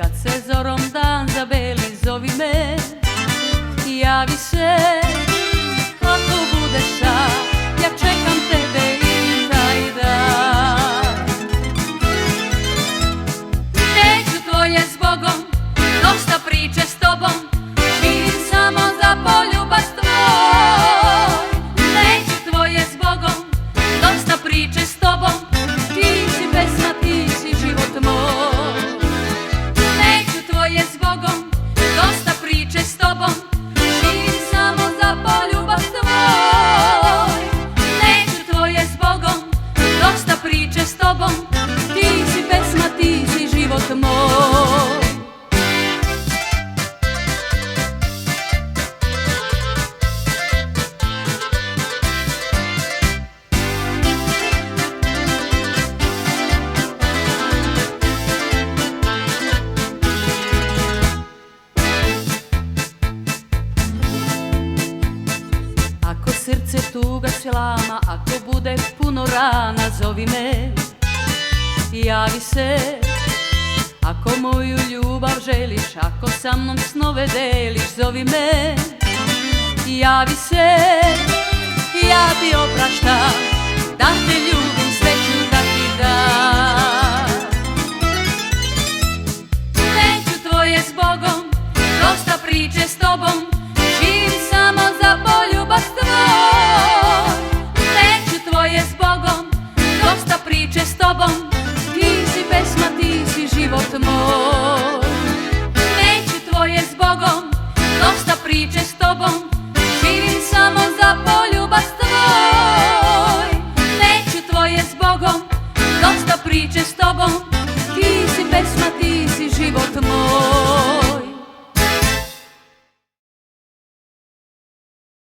Kad se zorom dan zabeli, zovi me, javi se. Kako bude sad, ja čekam tebe i taj dan. Neću tvoje zbogom, dosta priče s tobom, živim samo za poljubac tvoj. Neću tvoje zbogom, dosta priče s tobom, ti si pesma, ti si život moj. Neću tvoje zbogom, dosta priče s tobom, živim samo za poljubac tvoj. Neću tvoje zbogom, dosta priče s tobom, ti si pesma, ti si život moj. Ako srce tuga se lama, ako bude puno rana, zovi me, javi se. Ako moju ljubav želiš, ako sa mnom snove deliš, zovi me, javi se. Ja ti opraštam, da te ljubim, sve ću da ti dam. Neću tvoje zbogom, dosta priče s tobom, živim samo za poljubac tvoj. Neću tvoje zbogom, dosta priče s tobom, ti si pesma, ti si život moj. Neću tvoje zbogom, dosta priče s tobom, živim samo za poljubac tvoj. Neću tvoje zbogom, dosta priče s tobom,